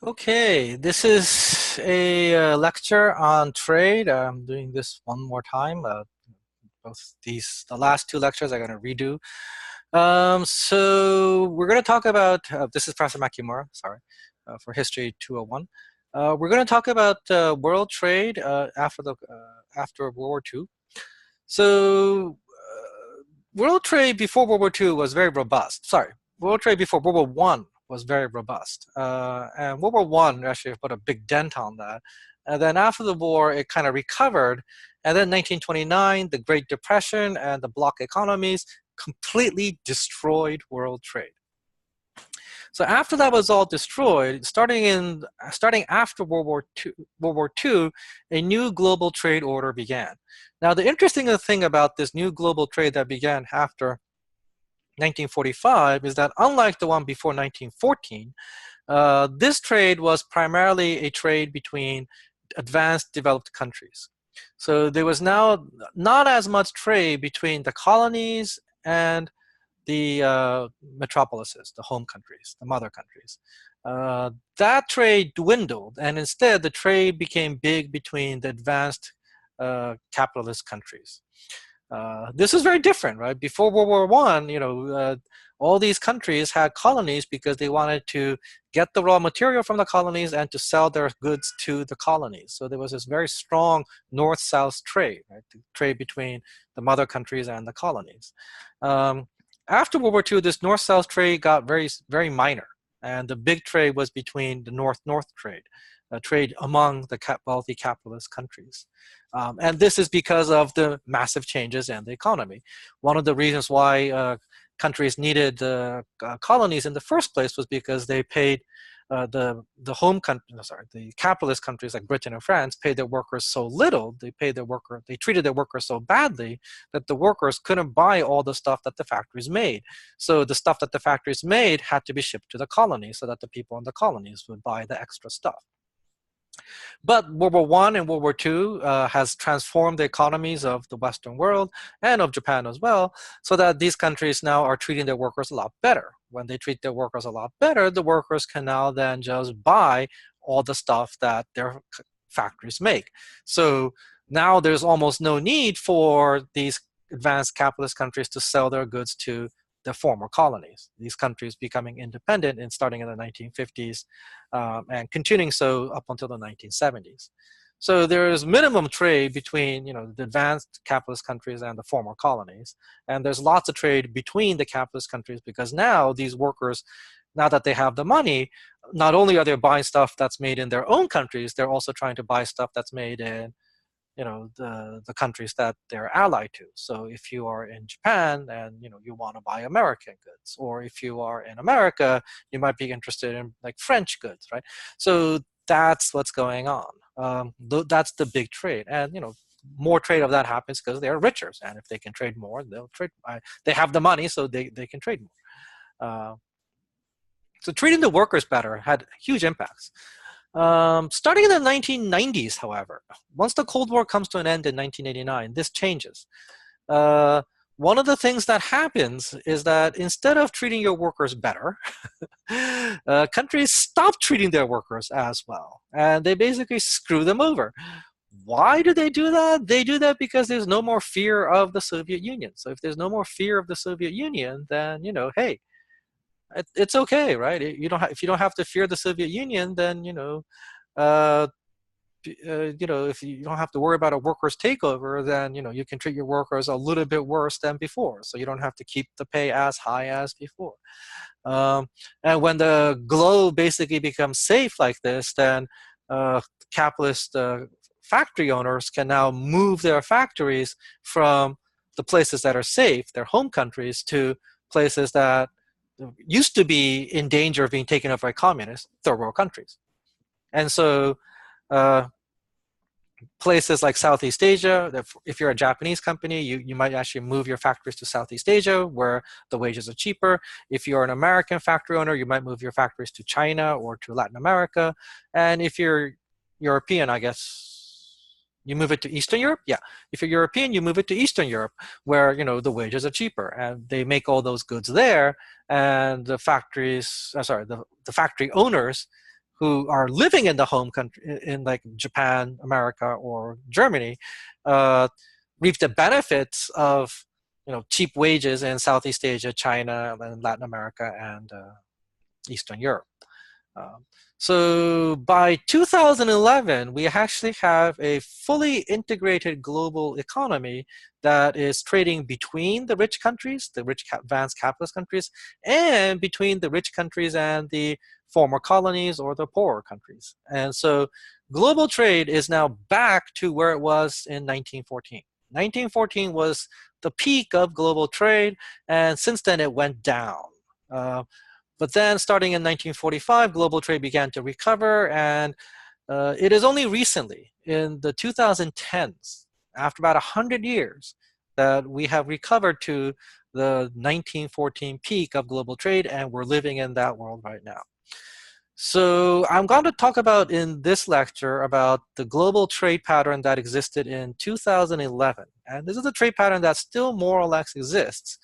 Okay, this is a lecture on trade. I'm doing this one more time. The last two lectures I'm going to redo. So we're going to talk about, this is Professor Makimura, sorry, for History 201. We're going to talk about world trade after World War II. So world trade before World War II was very robust. Sorry, world trade before World War One was very robust. And World War One actually put a big dent on that. And then after the war, it kind of recovered. And then 1929, the Great Depression and the bloc economies completely destroyed world trade. So after that was all destroyed, starting after World War II, a new global trade order began. Now, the interesting thing about this new global trade that began after 1945 is that unlike the one before 1914, this trade was primarily a trade between advanced developed countries. So there was now not as much trade between the colonies and the metropolises, the home countries, the mother countries. That trade dwindled, and instead the trade became big between the advanced capitalist countries. This is very different, right? Before World War One, all these countries had colonies because they wanted to get the raw material from the colonies and to sell their goods to the colonies. So there was this very strong north-south trade, right? The trade between the mother countries and the colonies. After World War II, this north-south trade got very, very minor, and the big trade was between the north-north trade, trade among the wealthy capitalist countries. And this is because of the massive changes in the economy. One of the reasons why countries needed colonies in the first place was because they paid the capitalist countries like Britain and France paid their workers so little, they treated their workers so badly that the workers couldn't buy all the stuff that the factories made. So the stuff that the factories made had to be shipped to the colonies so that the people in the colonies would buy the extra stuff. But World War I and World War II has transformed the economies of the Western world and of Japan as well, so that these countries now are treating their workers a lot better. When they treat their workers a lot better, the workers can now then just buy all the stuff that their factories make. So now there's almost no need for these advanced capitalist countries to sell their goods to the former colonies, these countries becoming independent and starting in the 1950s and continuing so up until the 1970s. So there is minimum trade between the advanced capitalist countries and the former colonies. And there's lots of trade between the capitalist countries because now these workers, now that they have the money, not only are they buying stuff that's made in their own countries, they're also trying to buy stuff that's made in the countries that they're allied to. So if you are in Japan and you want to buy American goods, or if you are in America, you might be interested in like French goods, right? So that's what's going on. That's the big trade, and more trade of that happens because they're richer, and if they can trade more, they'll trade. They have the money, so they can trade more. So treating the workers better had huge impacts. Starting in the 1990s, however, once the Cold War comes to an end in 1989, this changes. One of the things that happens is that instead of treating your workers better, countries stop treating their workers as well, and they basically screw them over. Why do they do that? They do that because there's no more fear of the Soviet Union. So if there's no more fear of the Soviet Union, then, hey, it's okay, right? If you don't have to fear the Soviet Union, then if you don't have to worry about a workers' takeover, then you can treat your workers a little bit worse than before. So you don't have to keep the pay as high as before. And when the globe basically becomes safe like this, then capitalist factory owners can now move their factories from the places that are safe, their home countries, to places that used to be in danger of being taken over by communists, third world countries. And so places like Southeast Asia, if you're a Japanese company, you might actually move your factories to Southeast Asia where the wages are cheaper. If you're an American factory owner, you might move your factories to China or to Latin America. And if you're European, I guess, you move it to Eastern Europe? Yeah. If you're European, you move it to Eastern Europe where, the wages are cheaper and they make all those goods there. And the factories, the factory owners who are living in the home country, in like Japan, America, or Germany, reap the benefits of cheap wages in Southeast Asia, China, and Latin America, and Eastern Europe. So by 2011, we actually have a fully integrated global economy that is trading between the rich countries, the rich advanced capitalist countries, and between the rich countries and the former colonies or the poorer countries. And so global trade is now back to where it was in 1914. 1914 was the peak of global trade, and since then it went down. But then starting in 1945, global trade began to recover, and it is only recently, in the 2010s, after about 100 years, that we have recovered to the 1914 peak of global trade, and we're living in that world right now. So I'm going to talk about in this lecture about the global trade pattern that existed in 2011. And this is a trade pattern that still more or less exists.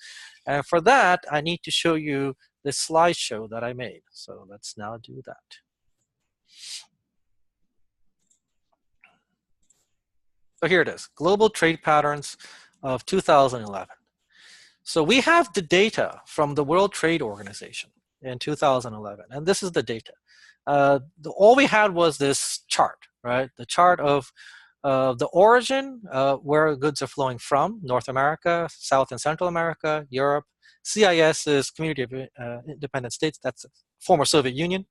And for that, I need to show you this slideshow that I made. So let's now do that. So here it is, global trade patterns of 2011. So we have the data from the World Trade Organization in 2011, and this is the data. All we had was this chart, right? The chart of the origin, where goods are flowing from, North America, South and Central America, Europe. CIS is Community of Independent States, that's former Soviet Union,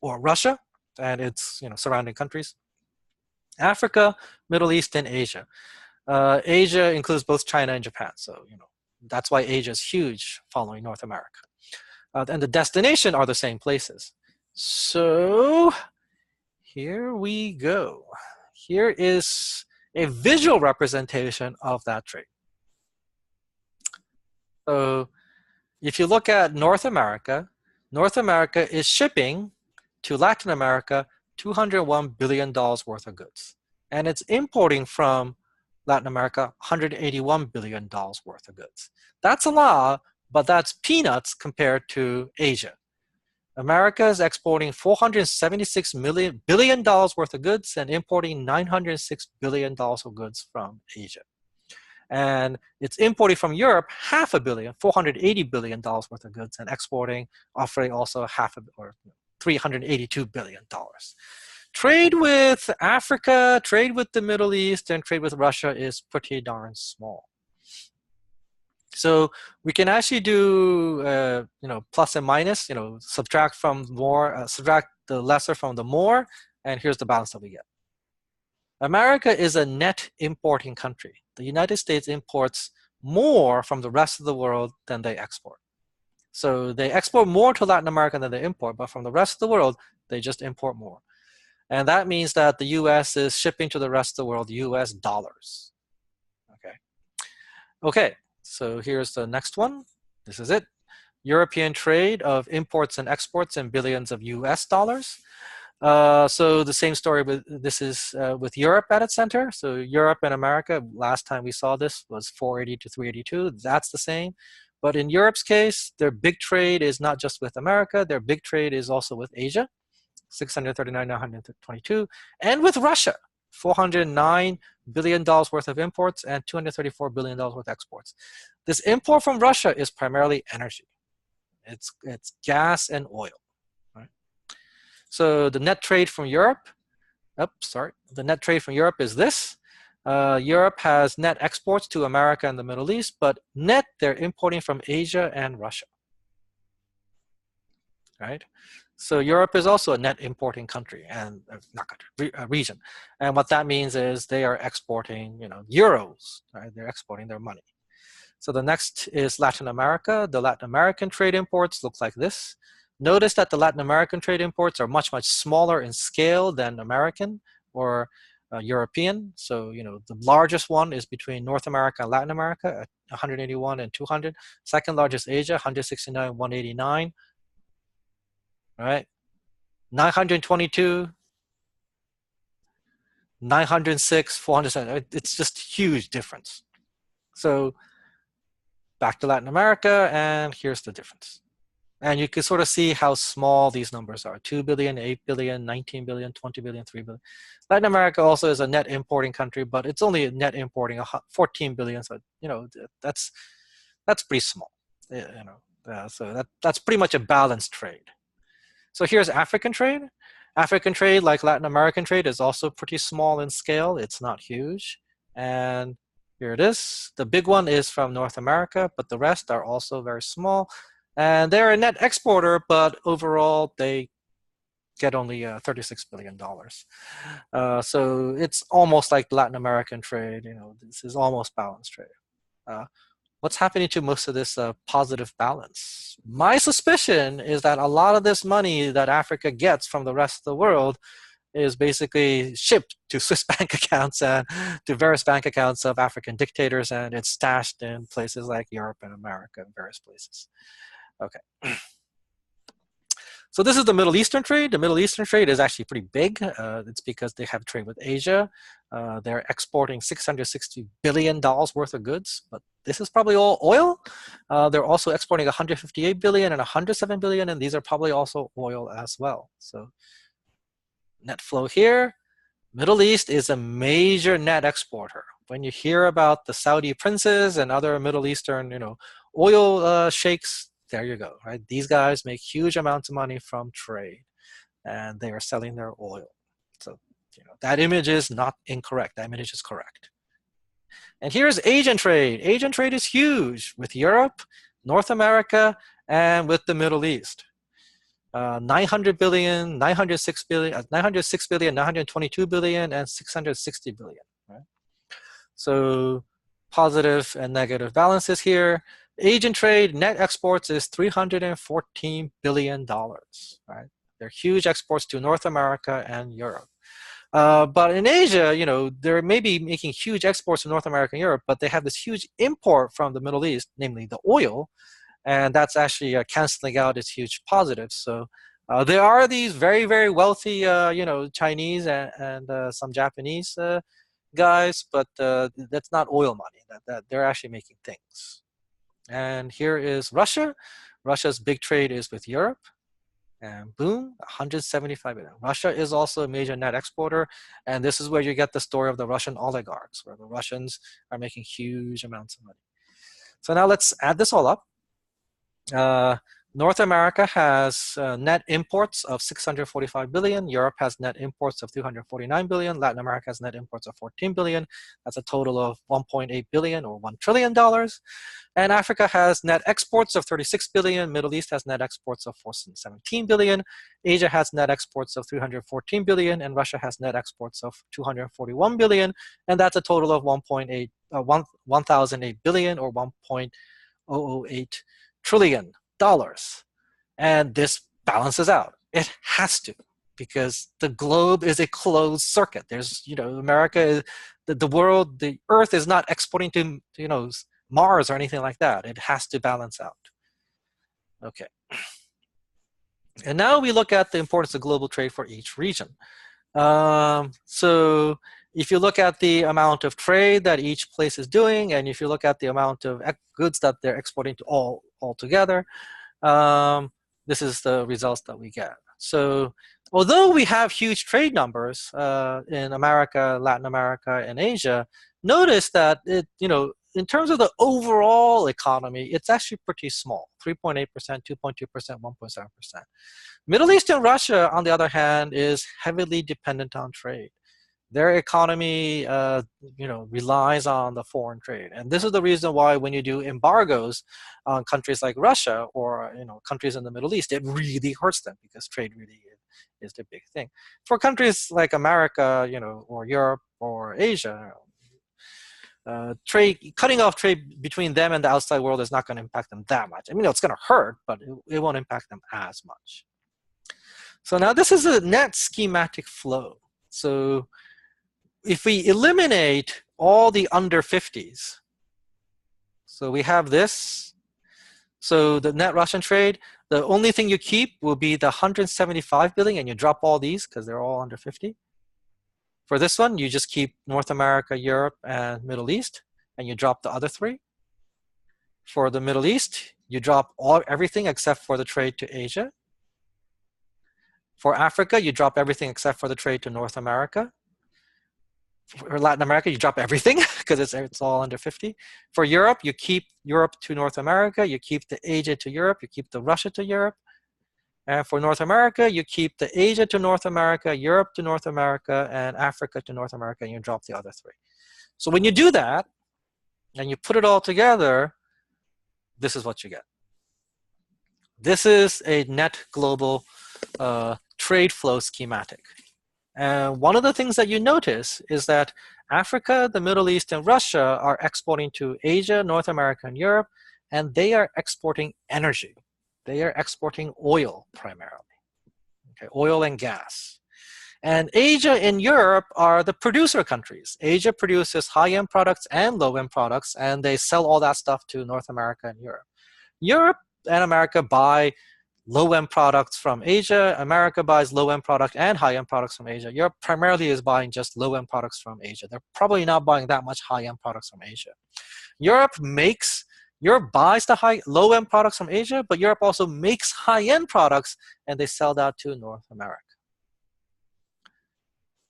or Russia, and its surrounding countries. Africa, Middle East, and Asia. Asia includes both China and Japan, so that's why Asia is huge following North America. And the destination are the same places. So here we go. Here is a visual representation of that trade. So if you look at North America is shipping to Latin America $201 billion worth of goods. And it's importing from Latin America $181 billion worth of goods. That's a lot, but that's peanuts compared to Asia. America is exporting $476 billion worth of goods and importing $906 billion of goods from Asia. And it's importing from Europe $500 billion, $480 billion worth of goods, and exporting, offering also $382 billion. Trade with Africa, trade with the Middle East, and trade with Russia is pretty darn small. So we can actually do plus and minus, subtract from more, subtract the lesser from the more, and here's the balance that we get. America is a net importing country. The United States imports more from the rest of the world than they export. So they export more to Latin America than they import, but from the rest of the world, they just import more. And that means that the US is shipping to the rest of the world US dollars. Okay, so here's the next one. This is it. European trade of imports and exports in billions of US dollars. So the same story, this is with Europe at its center. So Europe and America, last time we saw this was 480 to 382. That's the same. But in Europe's case, their big trade is not just with America. Their big trade is also with Asia, 639, 922, and with Russia, $409 billion worth of imports and $234 billion worth of exports. This import from Russia is primarily energy. It's gas and oil. So the net trade from Europe, the net trade from Europe is this. Europe has net exports to America and the Middle East, but net they're importing from Asia and Russia. Right? So Europe is also a net importing country, and not country, region. And what that means is they are exporting, euros. Right? They're exporting their money. So the next is Latin America. The Latin American trade imports look like this. Notice that the Latin American trade imports are much, much smaller in scale than American or European. So, the largest one is between North America and Latin America at 181 and 200. Second largest Asia, 169, 189. Right? 922, 906, 407. It's just huge difference. So back to Latin America, and here's the difference. And you can sort of see how small these numbers are: 2 billion, 8 billion, 19 billion, 20 billion, 3 billion. Latin America also is a net importing country, but it's only net importing 14 billion. So, that's pretty small. So that's pretty much a balanced trade. So here's African trade. African trade, like Latin American trade, is also pretty small in scale. It's not huge. And here it is. The big one is from North America, but the rest are also very small. And they're a net exporter, but overall they get only $36 billion. So it's almost like Latin American trade. This is almost balanced trade. What's happening to most of this positive balance? My suspicion is that a lot of this money that Africa gets from the rest of the world is basically shipped to Swiss bank accounts and to various bank accounts of African dictators, and it's stashed in places like Europe and America and various places. Okay. So this is the Middle Eastern trade. The Middle Eastern trade is actually pretty big. It's because they have trade with Asia. They're exporting $660 billion worth of goods, but this is probably all oil. They're also exporting 158 billion and 107 billion, and these are probably also oil as well. So net flow here. Middle East is a major net exporter. When you hear about the Saudi princes and other Middle Eastern, oil sheikhs, there you go, right? These guys make huge amounts of money from trade, and they are selling their oil. So, that image is not incorrect. That image is correct. And here's Asian trade. Asian trade is huge with Europe, North America, and with the Middle East. 900 billion, 906 billion, 906 billion, 922 billion, and 660 billion. Right? So positive and negative balances here. Asian trade net exports is $314 billion. Right? They're huge exports to North America and Europe. But in Asia, they're maybe making huge exports to North America and Europe, but they have this huge import from the Middle East, namely the oil, and that's actually canceling out its huge positives. So there are these very, very wealthy, Chinese and some Japanese guys, but that's not oil money. That they're actually making things. And here is Russia. Russia's big trade is with Europe. And boom, 175 billion. Russia is also a major net exporter. And this is where you get the story of the Russian oligarchs, where the Russians are making huge amounts of money. So now let's add this all up. North America has net imports of 645 billion. Europe has net imports of 249 billion. Latin America has net imports of 14 billion. That's a total of 1.8 billion or $1 trillion. And Africa has net exports of 36 billion. Middle East has net exports of 417 billion. Asia has net exports of 314 billion. And Russia has net exports of 241 billion. And that's a total of 1,008 billion or $1.008 trillion. And this balances out. It has to, because the globe is a closed circuit. There's, America, the world, the Earth is not exporting to, Mars or anything like that. It has to balance out. Okay. And now we look at the importance of global trade for each region. So if you look at the amount of trade that each place is doing, and if you look at the amount of goods that they're exporting to all together, this is the results that we get. So although we have huge trade numbers in America, Latin America, and Asia, notice that in terms of the overall economy, it's actually pretty small: 3.8%, 2.2%, 1.7%. Middle East and Russia, on the other hand, is heavily dependent on trade. Their economy, relies on the foreign trade, and this is the reason why when you do embargoes on countries like Russia or countries in the Middle East, it really hurts them because trade really is the big thing. For countries like America, or Europe or Asia, cutting off trade between them and the outside world is not going to impact them that much. I mean, it's going to hurt, but it won't impact them as much. So now this is a net schematic flow. So if we eliminate all the under 50s, so we have this. So the net Russian trade, the only thing you keep will be the 175 billion, and you drop all these because they're all under 50. For this one, you just keep North America, Europe, and Middle East, and you drop the other three. For the Middle East, you drop everything except for the trade to Asia. For Africa, you drop everything except for the trade to North America. For Latin America, you drop everything because it's all under 50. For Europe, you keep Europe to North America, you keep the Asia to Europe, you keep the Russia to Europe. And for North America, you keep the Asia to North America, Europe to North America, and Africa to North America, and you drop the other three. So when you do that, and you put it all together, this is what you get. This is a net global trade flow schematic. And one of the things that you notice is that Africa, the Middle East, and Russia are exporting to Asia, North America, and Europe, and they are exporting energy. They are exporting oil primarily, okay, oil and gas. And Asia and Europe are the producer countries. Asia produces high-end products and low-end products, and they sell all that stuff to North America and Europe. Europe and America buy low-end products from Asia. America buys low-end product and high-end products from Asia. Europe primarily is buying just low-end products from Asia. They're probably not buying that much high-end products from Asia. Europe buys the low-end products from Asia, but Europe also makes high-end products, and they sell that to North America.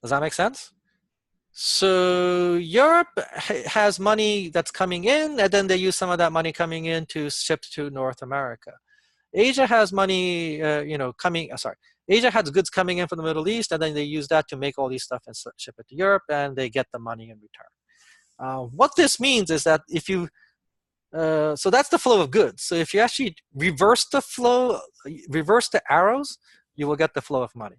Does that make sense? So Europe has money that's coming in, and then they use some of that money coming in to ship to North America. Asia has money, Asia has goods coming in from the Middle East, and then they use that to make all these stuff and ship it to Europe, and they get the money in return. What this means is that if you, so that's the flow of goods. So if you actually reverse the flow, reverse the arrows, you will get the flow of money.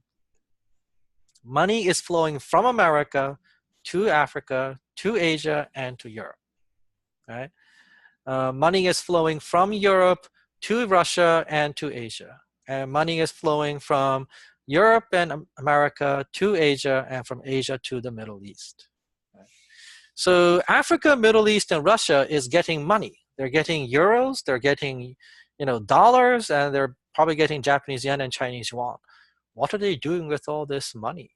Money is flowing from America to Africa, to Asia, and to Europe. Right? Money is flowing from Europe to Russia and to Asia. And money is flowing from Europe and America to Asia, and from Asia to the Middle East. Right? So Africa, Middle East, and Russia is getting money. They're getting euros, they're getting dollars, and they're probably getting Japanese yen and Chinese yuan. What are they doing with all this money?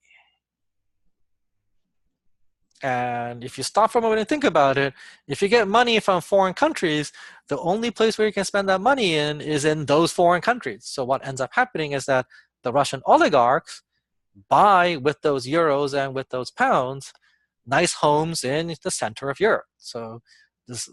And if you stop for a moment and think about it, if you get money from foreign countries, the only place where you can spend that money is in those foreign countries. So what ends up happening is that the Russian oligarchs buy with those euros and with those pounds nice homes in the center of Europe. So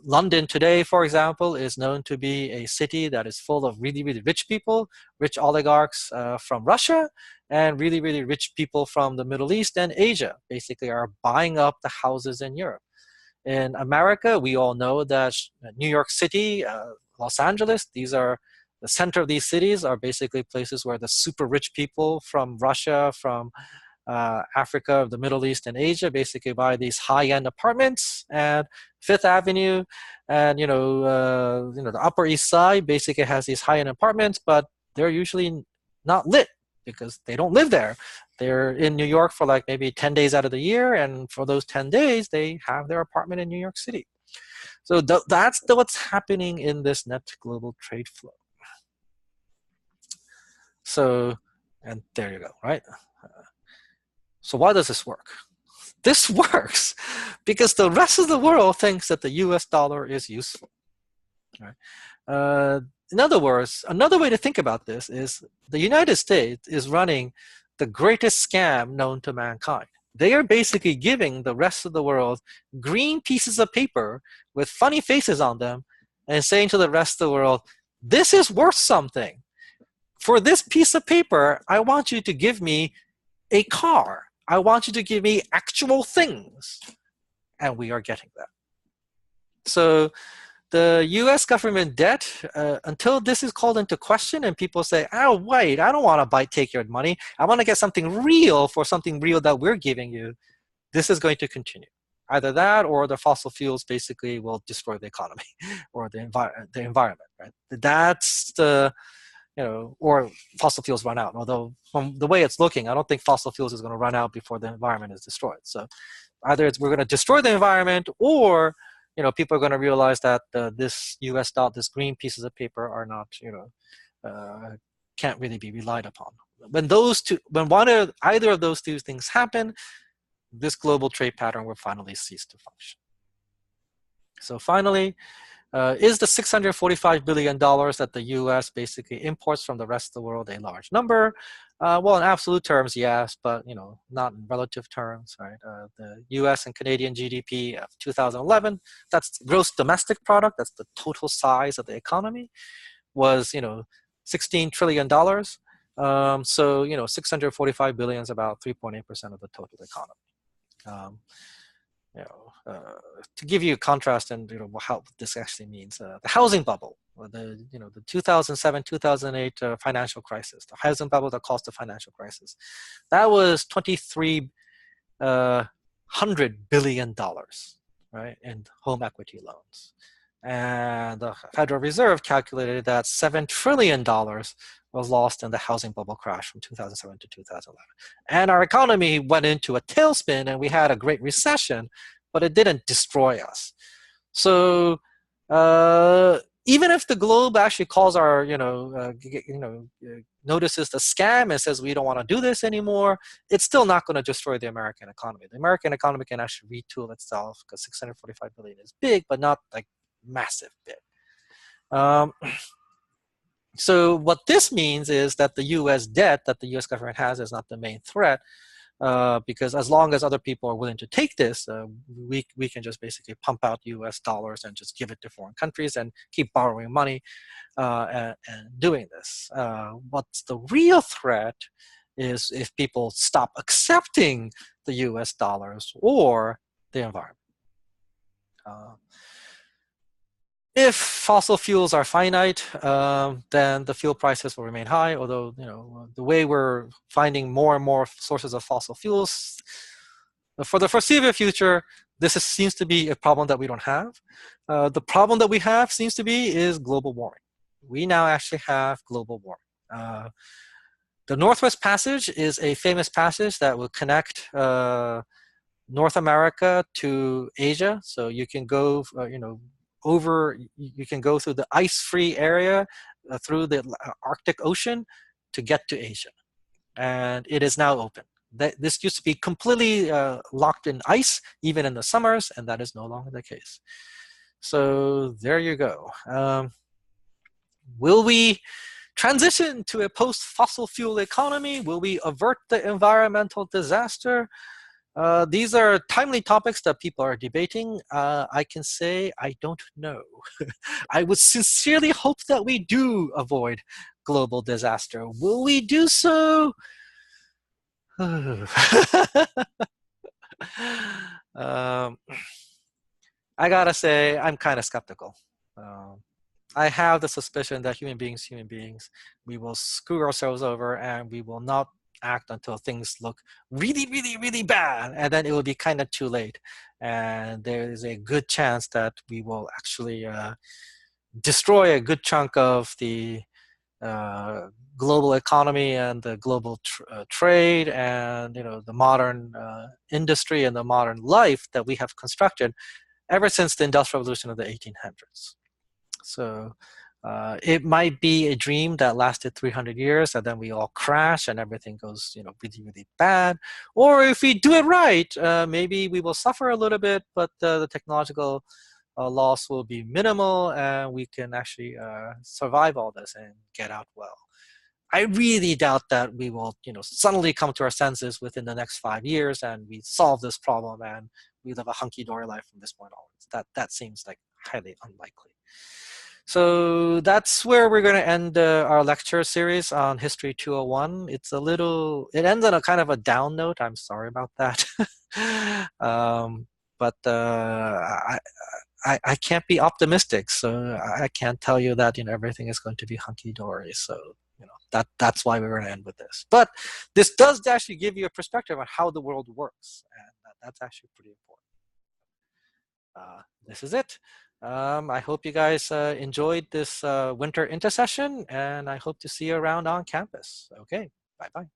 London today, for example, is known to be a city that is full of really, really rich people, rich oligarchs from Russia, and really, really rich people from the Middle East and Asia, basically are buying up the houses in Europe. In America, we all know that New York City, Los Angeles, the center of these cities are basically places where the super rich people from Russia, from Africa, the Middle East, and Asia basically buy these high-end apartments. And Fifth Avenue and the Upper East Side basically has these high-end apartments, but they're usually not lit because they don't live there. They're in New York for like maybe 10 days out of the year, and for those 10 days, they have their apartment in New York City. So that's what's happening in this net global trade flow. So, and there you go, right? So why does this work? This works because the rest of the world thinks that the US dollar is useful. Right? In other words, another way to think about this is the United States is running the greatest scam known to mankind. They are basically giving the rest of the world green pieces of paper with funny faces on them and saying to the rest of the world, this is worth something. For this piece of paper, I want you to give me a car. I want you to give me actual things. And we are getting that. So the US government debt, until this is called into question and people say, oh, wait, I don't want to take your money. I want to get something real for something real that we're giving you. This is going to continue. Either that or the fossil fuels basically will destroy the economy or the environment. Right? That's the, or fossil fuels run out. Although from the way it's looking, I don't think fossil fuels is going to run out before the environment is destroyed. So either we're going to destroy the environment, or people are going to realize that this US dollar, this green pieces of paper are not, can't really be relied upon. When either of those two things happen, this global trade pattern will finally cease to function. So finally, Is the $645 billion that the US basically imports from the rest of the world a large number? Well, in absolute terms, yes, but not in relative terms, right? The US and Canadian GDP of 2011, that's gross domestic product, that's the total size of the economy, was $16 trillion. So 645 billion is about 3.8% of the total economy. To give you a contrast and how this actually means, the housing bubble, or the 2007-2008 financial crisis, the housing bubble that caused the financial crisis, that was $2,300 billion, right, in home equity loans. And the Federal Reserve calculated that $7 trillion was lost in the housing bubble crash from 2007 to 2011. And our economy went into a tailspin and we had a great recession, but it didn't destroy us. So even if the globe actually calls our, notices the scam and says we don't want to do this anymore, it's still not going to destroy the American economy. The American economy can actually retool itself because 645 billion is big, but not like massive big. So what this means is that the US debt that the US government has is not the main threat, because as long as other people are willing to take this, we can just basically pump out US dollars and just give it to foreign countries and keep borrowing money and doing this. What's the real threat is if people stop accepting the US dollars or the environment. If fossil fuels are finite, then the fuel prices will remain high, although the way we're finding more and more sources of fossil fuels, for the foreseeable future, seems to be a problem that we don't have. The problem that we have seems to be is global warming. We now actually have global warming. The Northwest Passage is a famous passage that will connect North America to Asia. So you can go, you can go through the ice-free area through the Arctic Ocean to get to Asia. And it is now open. This used to be completely locked in ice, even in the summers, and that is no longer the case. So there you go. Will we transition to a post-fossil fuel economy? Will we avert the environmental disaster? These are timely topics that people are debating. I can say I don't know. I would sincerely hope that we do avoid global disaster. Will we do so? I gotta say, I'm kind of skeptical. I have the suspicion that human beings, we will screw ourselves over and we will not act until things look really, really, really bad, and then it will be kind of too late. And there is a good chance that we will actually destroy a good chunk of the global economy and the global trade and the modern industry and the modern life that we have constructed ever since the Industrial Revolution of the 1800s. So it might be a dream that lasted 300 years and then we all crash and everything goes really, really bad. Or if we do it right, maybe we will suffer a little bit, but the technological loss will be minimal and we can actually survive all this and get out well. I really doubt that we will suddenly come to our senses within the next 5 years and we solve this problem and we live a hunky-dory life from this point onwards. That seems like highly unlikely. So that's where we're going to end our lecture series on History 201. It ends on a kind of a down note. I'm sorry about that. But I can't be optimistic, so I can't tell you that everything is going to be hunky-dory. So that's why we're going to end with this. But this does actually give you a perspective on how the world works, and that's actually pretty important. This is it. I hope you guys enjoyed this winter intersession, and I hope to see you around on campus. Okay, bye-bye.